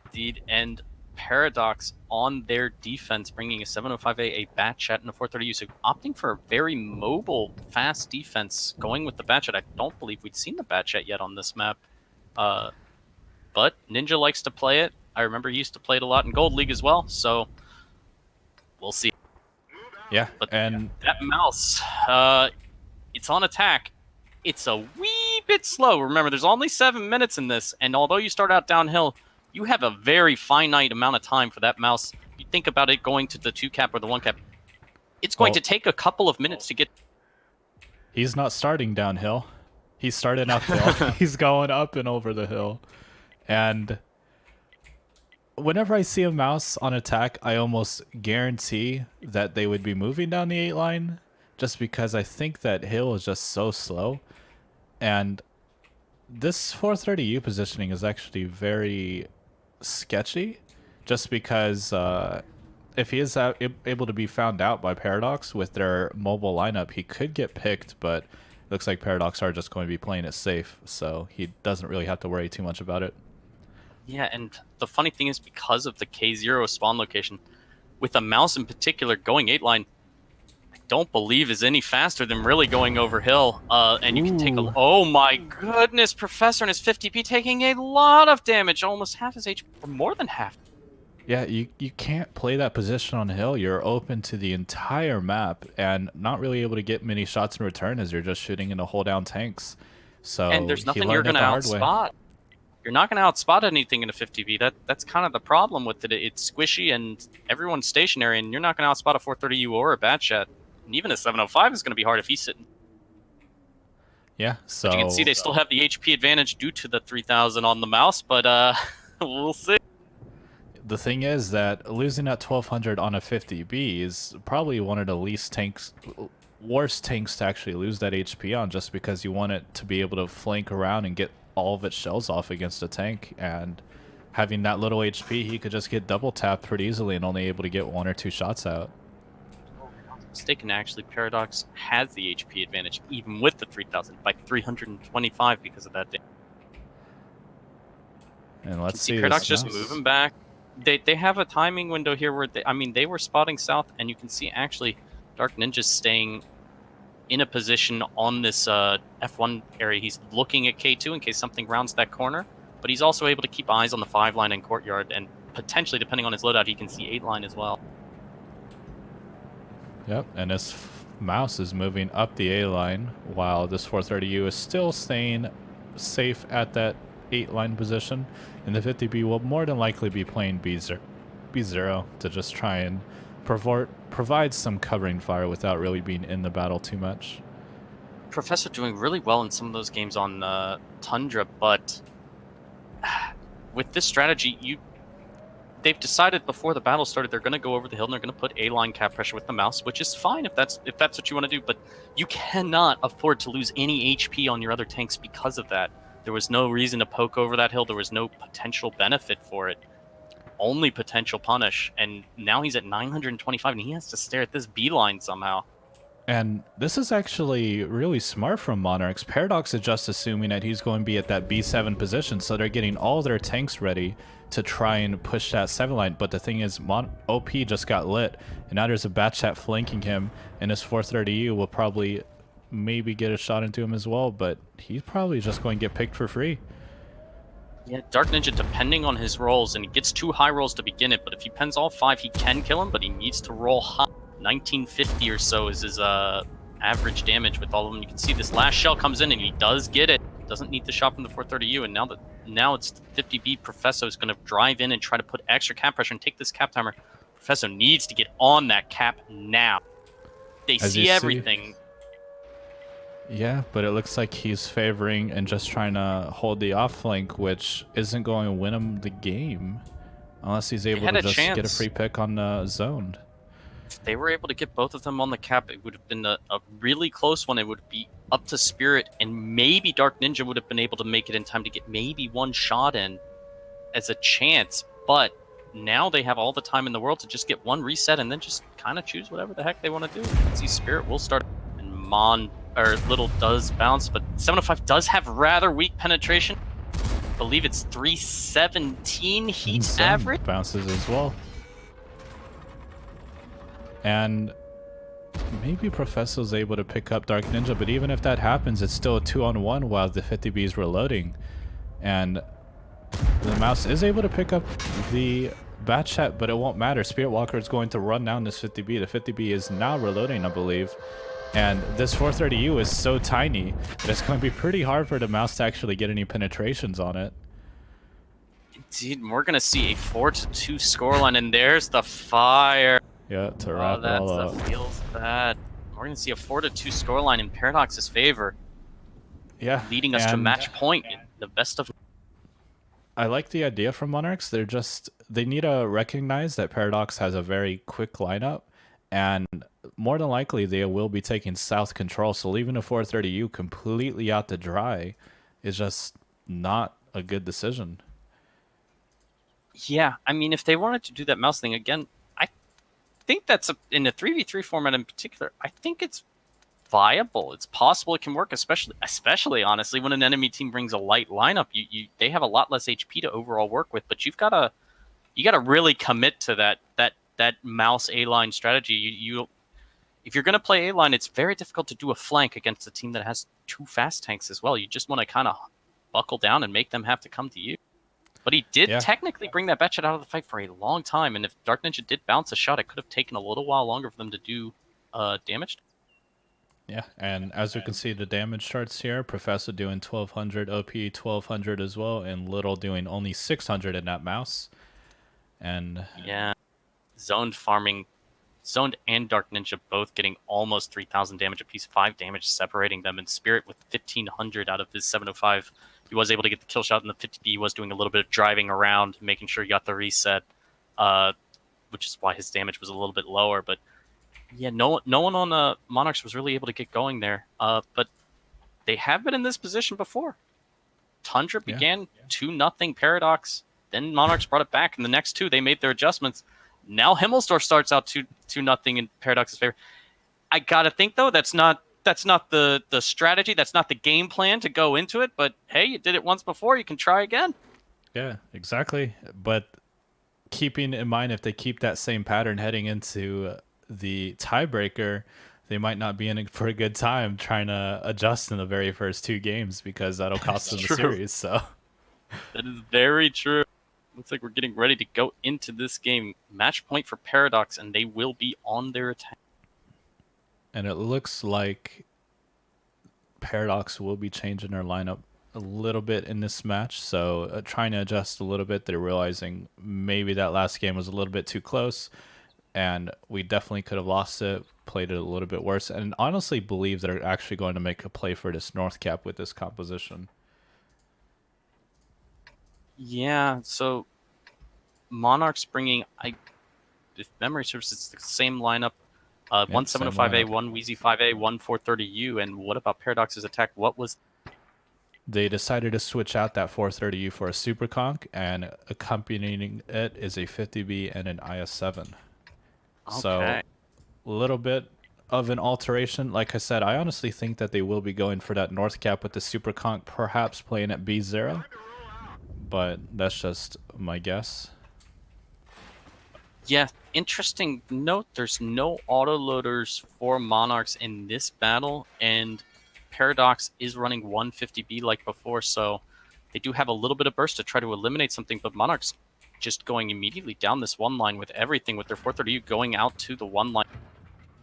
Speaker 1: Indeed, and Paradox on their defense, bringing a 705A, a bat chat, and a 430U. So opting for a very mobile, fast defense, going with the bat chat. I don't believe we'd seen the bat chat yet on this map. But Ninja likes to play it. I remember he used to play it a lot in Gold League as well, so we'll see.
Speaker 2: Yeah,
Speaker 1: But
Speaker 2: and
Speaker 1: that mouse, it's on attack. It's a wee bit slow. Remember, there's only 7 minutes in this, and although you start out downhill, you have a very finite amount of time for that mouse. You think about it going to the 2 cap or the 1 cap. It's going to take a couple of minutes to get.
Speaker 2: he's not starting downhill. He's starting uphill. He's going up and over the hill. And whenever I see a mouse on attack, I almost guarantee that they would be moving down the 8 line just because I think that hill is just so slow. And this 430U positioning is actually very sketchy just because if he is able to be found out by Paradox with their mobile lineup, he could get picked, but it looks like Paradox are just going to be playing it safe, so he doesn't really have to worry too much about it.
Speaker 1: Yeah, and the funny thing is, because of the K0 spawn location, with a mouse in particular going 8 line, I don't believe is any faster than really going over hill. And you can take a.
Speaker 2: Ooh.
Speaker 1: Oh my goodness, Professor and his 50p taking a lot of damage, almost half his HP, or more than half.
Speaker 2: Yeah, you can't play that position on hill. You're open to the entire map and not really able to get many shots in return as you're just shooting into hold down tanks. So
Speaker 1: And there's
Speaker 2: he
Speaker 1: nothing you're
Speaker 2: learned it
Speaker 1: going to
Speaker 2: the hard way.
Speaker 1: outspot. You're not going to outspot anything in a 50B. That's kind of the problem with it. It's squishy and everyone's stationary, and you're not going to outspot a 430U or a bat chat. And even a 705 is going to be hard if he's sitting.
Speaker 2: Yeah,
Speaker 1: But you can see they still have the HP advantage due to the 3000 on the mouse, but we'll see.
Speaker 2: the thing is that losing at 1200 on a 50B is probably one of the worst tanks to actually lose that HP on, just because you want it to be able to flank around and get all of its shells off against a tank. And having that little HP, he could just get double tapped pretty easily and only able to get 1 or 2 shots out.
Speaker 1: mistaken, actually, Paradox has the HP advantage, even with the 3,000, by 325 because of that damage.
Speaker 2: And
Speaker 1: You
Speaker 2: let's
Speaker 1: can see
Speaker 2: see
Speaker 1: Paradox
Speaker 2: this
Speaker 1: just
Speaker 2: mouse.
Speaker 1: moving back. They have a timing window here where they were spotting south, and you can see actually Dark Ninja's staying in a position on this F1 area. He's looking at K2 in case something rounds that corner, but he's also able to keep eyes on the 5 line and courtyard, and potentially, depending on his loadout, he can see 8 line as well.
Speaker 2: Yep, and this mouse is moving up the A line while this 430U is still staying safe at that 8 line position, and the 50B will more than likely be playing B0 to just try and provide some covering fire without really being in the battle too much.
Speaker 1: Professor doing really well in some of those games on Tundra, but with this strategy, they've decided before the battle started they're going to go over the hill and they're going to put A-line cap pressure with the mouse, which is fine if that's what you want to do, but you cannot afford to lose any HP on your other tanks because of that. There was no reason to poke over that hill. There was no potential benefit for it. Only potential punish, and now he's at 925 and he has to stare at this B-line somehow.
Speaker 2: And this is actually really smart from Monarchs. Paradox is just assuming that he's going to be at that B7 position, so they're getting all their tanks ready to try and push that 7 line. But the thing is, OP just got lit, and now there's a bat chat flanking him, and his 430U will probably maybe get a shot into him as well, but he's probably just going to get picked for free.
Speaker 1: Yeah, Dark Ninja, depending on his rolls, and he gets 2 high rolls to begin it, but if he pens all 5, he can kill him, but he needs to roll high. 1950 or so is his average damage with all of them. You can see this last shell comes in and he does get it. Doesn't need the shot from the 430U, and now it's 50B. Professor is going to drive in and try to put extra cap pressure and take this cap timer. Professor needs to get on that cap now. They see everything.
Speaker 2: Yeah, but it looks like he's favoring and just trying to hold the off flank, which isn't going to win him the game unless he's able to just get a free pick on zoned.
Speaker 1: If they were able to get both of them on the cap, it would have been a really close one. It would be up to Spirit, and maybe Dark Ninja would have been able to make it in time to get maybe one shot in as a chance. But now they have all the time in the world to just get one reset and then just kind of choose whatever the heck they want to do. See, Spirit will start, and Little does bounce, but 705 does have rather weak penetration. I believe it's 317 heat average.
Speaker 2: Bounces as well. And maybe Professor's able to pick up Dark Ninja, but even if that happens, it's still a 2-on-1 while the 50B is reloading. And the mouse is able to pick up the bat chat, but it won't matter. Spirit Walker is going to run down this 50B. The 50B is now reloading, I believe. And this 430U is so tiny that it's going to be pretty hard for the mouse to actually get any penetrations on it.
Speaker 1: Indeed, we're going to see a 4-2 scoreline, and there's the fire.
Speaker 2: Yeah, to wrap it all up.
Speaker 1: That feels bad. We're going to see a 4-2 scoreline in Paradox's favor.
Speaker 2: Yeah.
Speaker 1: Leading us to match point in the best of...
Speaker 2: I like the idea from Monarchs. They need to recognize that Paradox has a very quick lineup, and more than likely they will be taking south control, so leaving a 430U completely out to dry is just not a good decision.
Speaker 1: Yeah, I mean, if they wanted to do that mouse thing again, I think that's in the 3v3 format in particular, I think it's viable. It's possible it can work, especially honestly when an enemy team brings a light lineup. They have a lot less HP to overall work with, but you gotta really commit to that mouse A-line strategy. If you're gonna play A-line, it's very difficult to do a flank against a team that has 2 fast tanks as well. You just want to kind of buckle down and make them have to come to you. But he did technically bring that Batchet out of the fight for a long time, and if Dark Ninja did bounce a shot, it could have taken a little while longer for them to do damage.
Speaker 2: Yeah, and as you can see the damage charts here, Professor doing 1200, OP 1200 as well, and Little doing only 600 in that mouse. And
Speaker 1: yeah, Zoned and Dark Ninja both getting almost 3,000 damage apiece, 5 damage separating them, and Spirit with 1,500 out of his 705. He was able to get the kill shot, and the 50B was doing a little bit of driving around, making sure he got the reset, which is why his damage was a little bit lower. But yeah, no one on Monarchs was really able to get going there. But they have been in this position before. Tundra began 2-0 Paradox. Then Monarchs brought it back, and the next 2 they made their adjustments. Now Himmelsdorf starts out 2-0 in Paradox's favor. I gotta think though that's not the strategy. That's not the game plan to go into it. But hey, you did it once before. You can try again.
Speaker 2: Yeah, exactly. But keeping in mind, if they keep that same pattern heading into the tiebreaker, they might not be in it for a good time trying to adjust in the very first two games because that'll cost
Speaker 1: That's
Speaker 2: them the
Speaker 1: true.
Speaker 2: series. So,
Speaker 1: That is very true. Looks like we're getting ready to go into this game. Match point for Paradox, and they will be on their attack.
Speaker 2: and it looks like Paradox will be changing their lineup a little bit in this match. So, trying to adjust a little bit. They're realizing maybe that last game was a little bit too close, and we definitely could have lost it, played it a little bit worse, and honestly believe they're actually going to make a play for this North Cap with this composition.
Speaker 1: Yeah, so Monarchs bringing, if memory serves, it's the same lineup.
Speaker 2: Yep,
Speaker 1: One
Speaker 2: same
Speaker 1: 705A,
Speaker 2: lineup.
Speaker 1: one Wheezy 5A, one 430U. And what about Paradox's attack? What was.
Speaker 2: They decided to switch out that 430U for a Super Conch, and accompanying it is a 50B and an IS7.
Speaker 1: Okay.
Speaker 2: So, a little bit of an alteration. Like I said, I honestly think that they will be going for that North Cap with the Super Conch, perhaps playing at B0, but that's just my guess.
Speaker 1: Yeah, interesting note. There's no autoloaders for Monarchs in this battle, and Paradox is running 150B like before, so they do have a little bit of burst to try to eliminate something, but Monarchs just going immediately down this one line with everything, with their 430 going out to the one line.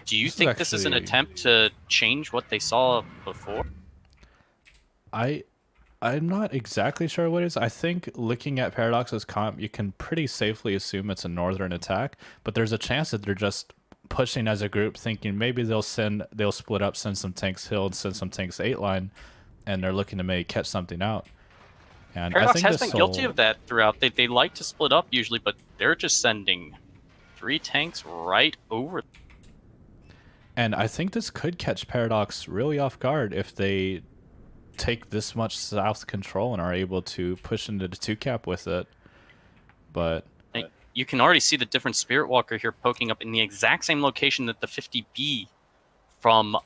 Speaker 1: Do you
Speaker 2: This is
Speaker 1: think this is an
Speaker 2: actually
Speaker 1: attempt to change what they saw before?
Speaker 2: I I'm not exactly sure what it is. I think looking at Paradox's comp, you can pretty safely assume it's a northern attack, but there's a chance that they're just pushing as a group, thinking maybe they'll split up, send some tanks hill, and send some tanks 8 line, and they're looking to maybe catch something out. And I
Speaker 1: Paradox
Speaker 2: think
Speaker 1: has been
Speaker 2: this
Speaker 1: guilty
Speaker 2: will,
Speaker 1: of that throughout. They like to split up usually, but they're just sending 3 tanks right over.
Speaker 2: and I think this could catch Paradox really off guard if they take this much south control and are able to push into the 2 cap with it. But
Speaker 1: You can already see the different Spirit Walker here poking up in the exact same location that the 50B from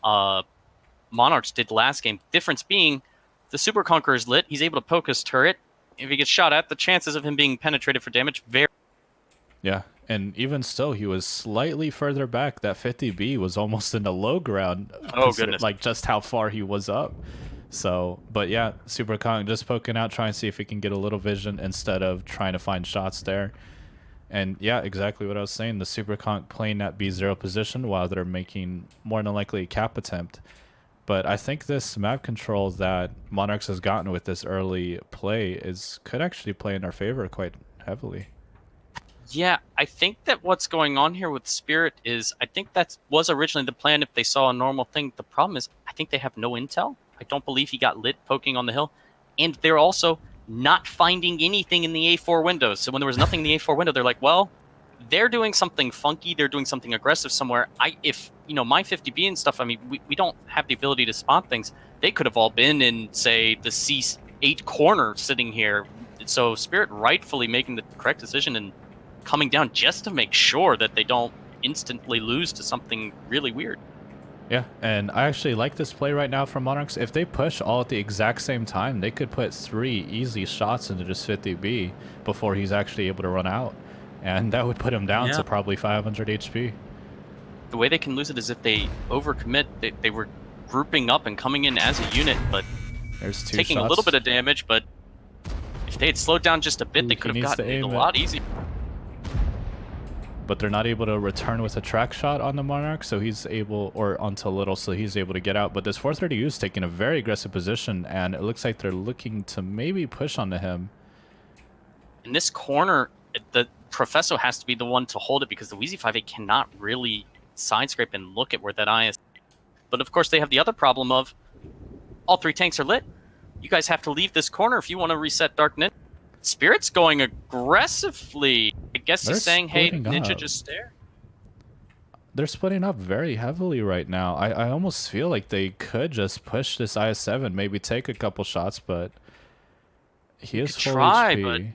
Speaker 1: Monarchs did last game. Difference being, the Super Conqueror is lit. He's able to poke his turret. If he gets shot at, the chances of him being penetrated for damage very.
Speaker 2: yeah, and even still, he was slightly further back. That 50B was almost in the low ground,
Speaker 1: Oh goodness.
Speaker 2: like just how far he was up. So, but yeah, Super Kong just poking out, trying to see if he can get a little vision instead of trying to find shots there. And yeah, exactly what I was saying. The Super Conch playing that B0 position while they're making more than likely a cap attempt. But I think this map control that Monarchs has gotten with this early play could actually play in our favor quite heavily.
Speaker 1: Yeah, I think that what's going on here with Spirit is I think that was originally the plan if they saw a normal thing. The problem is I think they have no intel. I don't believe he got lit poking on the hill. And they're also not finding anything in the A4 windows. So when there was nothing in the A4 window, they're like, well, they're doing something funky. They're doing something aggressive somewhere. If my 50B and stuff, I mean, we don't have the ability to spot things. They could have all been in, say, the C8 corner sitting here. So Spirit rightfully making the correct decision and coming down just to make sure that they don't instantly lose to something really weird.
Speaker 2: Yeah, and I actually like this play right now from Monarchs. If they push all at the exact same time, they could put 3 easy shots into this 50B before he's actually able to run out. And that would put him down to probably 500 HP.
Speaker 1: The way they can lose it is if they overcommit. They were grouping up and coming in as a unit, but
Speaker 2: There's 2
Speaker 1: taking
Speaker 2: shots.
Speaker 1: a little bit of damage. But if they had slowed down just a bit, they could have gotten it a lot easier.
Speaker 2: But they're not able to return with a track shot on the Monarch, so he's able, or onto Little, so he's able to get out. But this 430U is taking a very aggressive position, and it looks like they're looking to maybe push onto him.
Speaker 1: In this corner, the Professor has to be the one to hold it because the Wheezy 5A cannot really side scrape and look at where that eye is. But of course, they have the other problem of all 3 tanks are lit. You guys have to leave this corner if you want to reset Dark Ninja. Spirit's going aggressively. I guess he's saying, hey, Ninja, just stare.
Speaker 2: They're splitting up very heavily right now. I almost feel like they could just push this IS-7, maybe take a couple shots, but he is full HP.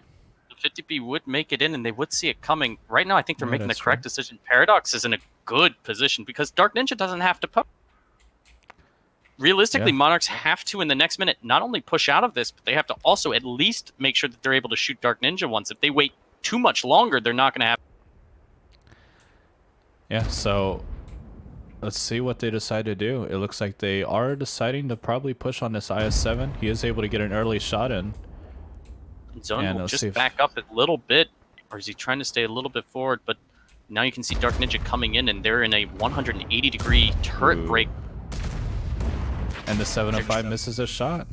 Speaker 1: But the 50B would make it in, and they would see it coming. Right now, I think they're making the correct decision. Paradox is in a good position because Dark Ninja doesn't have to poke. Realistically,
Speaker 2: Yeah.
Speaker 1: Monarchs have to, in the next minute, not only push out of this, but they have to also at least make sure that they're able to shoot Dark Ninja once. If they wait too much longer, they're not going to have.
Speaker 2: Yeah, so let's see what they decide to do. It looks like they are deciding to probably push on this IS-7. He is able to get an early shot in.
Speaker 1: Zone
Speaker 2: And
Speaker 1: will
Speaker 2: let's see
Speaker 1: just
Speaker 2: if...
Speaker 1: back up a little bit, or is he trying to stay a little bit forward? But now you can see Dark Ninja coming in, and they're in a 180-degree turret
Speaker 2: Ooh.
Speaker 1: break.
Speaker 2: And the 705 misses a shot.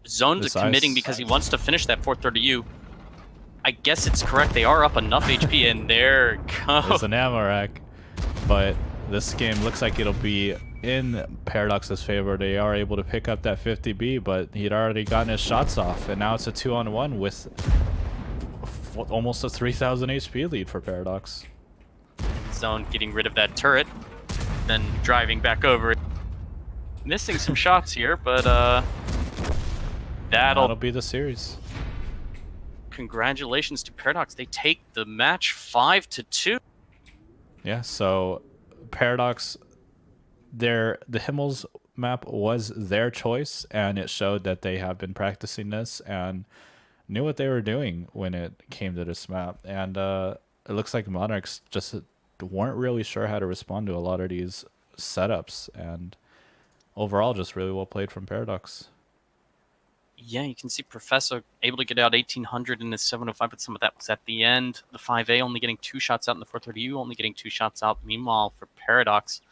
Speaker 1: Zone's
Speaker 2: This
Speaker 1: committing because he wants to finish that 430U. I guess it's correct. They are up enough HP, and there
Speaker 2: There's
Speaker 1: goes.
Speaker 2: an ammo rack. But this game looks like it'll be in Paradox's favor. They are able to pick up that 50B, but he'd already gotten his shots off. And now it's a 2-on-1 with almost a 3,000 HP lead for Paradox.
Speaker 1: Zone getting rid of that turret, then driving back over. Missing some shots here, but
Speaker 2: that'll be the series.
Speaker 1: Congratulations to Paradox. They take the match 5-2.
Speaker 2: Yeah, so Paradox, the Himmels map was their choice, and it showed that they have been practicing this and knew what they were doing when it came to this map. And it looks like Monarchs just weren't really sure how to respond to a lot of these setups, and overall just really well played from Paradox.
Speaker 1: Yeah, you can see Professor able to get out 1800 in his 705, but some of that was at the end. The 5A only getting 2 shots out, and the 430U only getting 2 shots out. Meanwhile, for Paradox,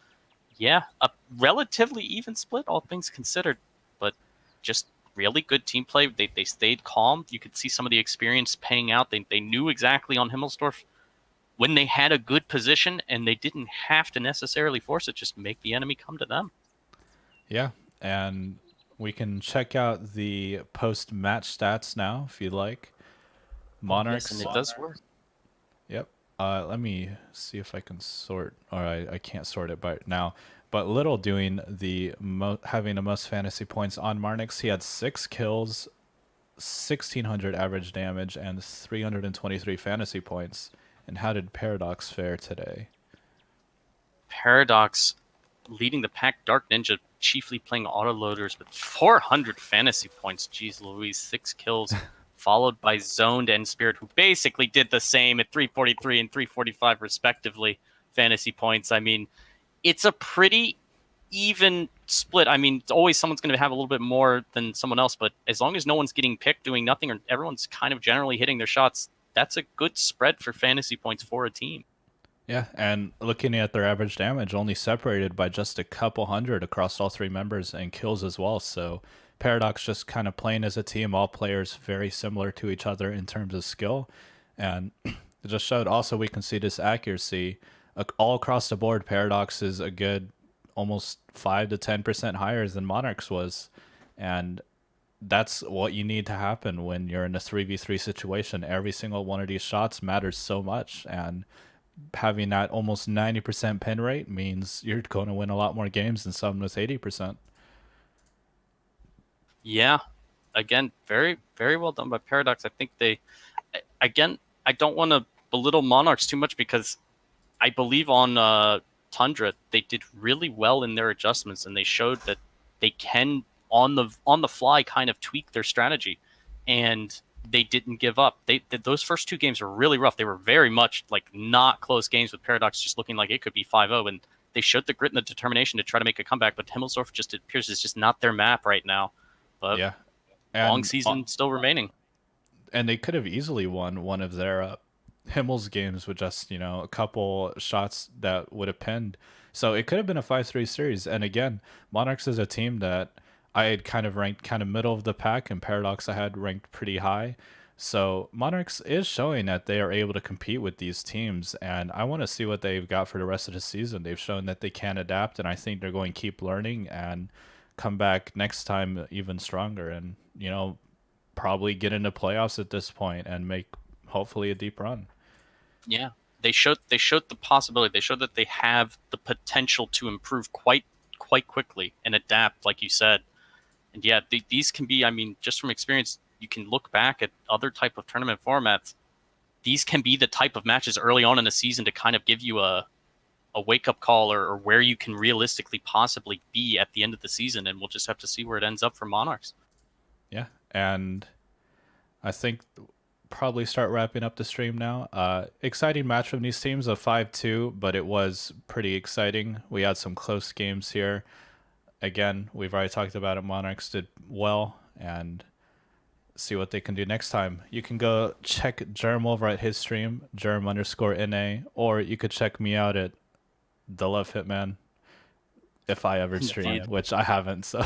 Speaker 1: yeah, a relatively even split, all things considered, but just really good team play. They stayed calm. You could see some of the experience paying out. They knew exactly on Himmelsdorf when they had a good position, and they didn't have to necessarily force it, just make the enemy come to them.
Speaker 2: Yeah, and we can check out the post-match stats now if you'd like. Monarchs.
Speaker 1: Yes, and it does work.
Speaker 2: Yep. Let me see if I can sort. Or I can't sort it by now. But Little doing having the most fantasy points on Marnix. He had 6 kills, 1,600 average damage, and 323 fantasy points. And how did Paradox fare today?
Speaker 1: Paradox leading the pack. Dark Ninja chiefly playing autoloaders with 400 fantasy points. Jeez Louise, 6 kills. Followed by Zoned and Spirit, who basically did the same at 343 and 345 respectively fantasy points. I mean, it's a pretty even split. I mean, always someone's going to have a little bit more than someone else, but as long as no one's getting picked doing nothing or everyone's kind of generally hitting their shots, that's a good spread for fantasy points for a team.
Speaker 2: Yeah, and looking at their average damage, only separated by just a couple hundred across all 3 members, and kills as well. So Paradox just kind of playing as a team, all players very similar to each other in terms of skill. And it just showed also we can see this accuracy all across the board. Paradox is a good almost 5 to 10% higher than Monarchs was. And that's what you need to happen when you're in a 3v3 situation. Every single one of these shots matters so much, and having that almost 90% pin rate means you're going to win a lot more games than someone with 80%.
Speaker 1: Yeah, again, very, very well done by Paradox. I think again, I don't want to belittle Monarchs too much because I believe on Tundra they did really well in their adjustments, and they showed that they can on the fly kind of tweak their strategy, and they didn't give up. Those first 2 games were really rough. They were very much like not close games, with Paradox just looking like it could be 5-0, and they showed the grit and the determination to try to make a comeback. But Himmelsdorf just appears is just not their map right now. But
Speaker 2: Yeah.
Speaker 1: long
Speaker 2: And
Speaker 1: season still remaining.
Speaker 2: and they could have easily won one of their Himmel's games with just, a couple shots that would have pinned. So it could have been a 5-3 series. And again, Monarchs is a team that I had kind of ranked kind of middle of the pack, and Paradox I had ranked pretty high. So Monarchs is showing that they are able to compete with these teams, and I want to see what they've got for the rest of the season. They've shown that they can adapt, and I think they're going to keep learning and come back next time even stronger, and probably get into playoffs at this point and make hopefully a deep run.
Speaker 1: Yeah, they showed the possibility. They showed that they have the potential to improve quite quickly and adapt, like you said. And yeah, these can be. I mean, just from experience, you can look back at other type of tournament formats. these can be the type of matches early on in the season to kind of give you a wake up call, or where you can realistically possibly be at the end of the season. And we'll just have to see where it ends up for Monarchs.
Speaker 2: Yeah, and I think probably start wrapping up the stream now. Exciting match from these teams, a 5-2, but it was pretty exciting. We had some close games here. Again, we've already talked about it. Monarchs did well, and see what they can do next time. You can go check Germ over at his stream, Germ_NA, or you could check me out at The Love Hitman if I ever stream, which I haven't. So,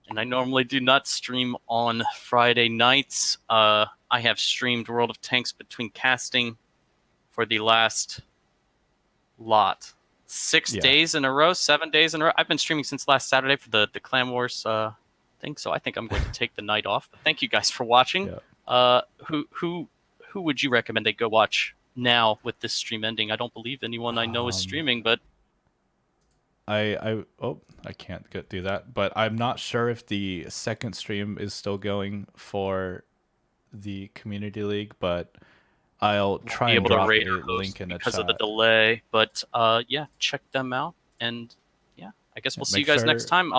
Speaker 1: And I normally do not stream on Friday nights. I have streamed World of Tanks between casting for the last lot. 6 days in a row, 7 days in a row. I've been streaming since last Saturday for the Clan Wars thing, so I think I'm going to take the night off. But thank you guys for watching.
Speaker 2: yeah.
Speaker 1: Who would you recommend they go watch now with this stream ending? I don't believe anyone I know is streaming, but
Speaker 2: I can't do that, but I'm not sure if the second stream is still going for the community league, but I'll try
Speaker 1: be
Speaker 2: and
Speaker 1: able to
Speaker 2: drop
Speaker 1: rate
Speaker 2: a
Speaker 1: or host
Speaker 2: link in the
Speaker 1: because
Speaker 2: chat.
Speaker 1: of the delay. But yeah, check them out, and yeah, I guess we'll see you
Speaker 2: Make
Speaker 1: guys
Speaker 2: sure-
Speaker 1: next time.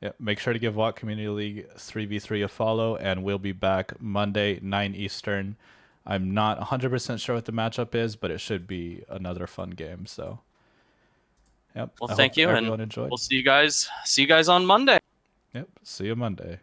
Speaker 2: Yeah, make sure to give Watt Community League 3v3 a follow, and we'll be back Monday, 9 Eastern. I'm not 100% sure what the matchup is, but it should be another fun game. So, yep.
Speaker 1: Well,
Speaker 2: I
Speaker 1: thank
Speaker 2: hope
Speaker 1: you,
Speaker 2: everyone
Speaker 1: and
Speaker 2: enjoyed.
Speaker 1: we'll see you guys. See you guys on Monday.
Speaker 2: Yep. See you Monday.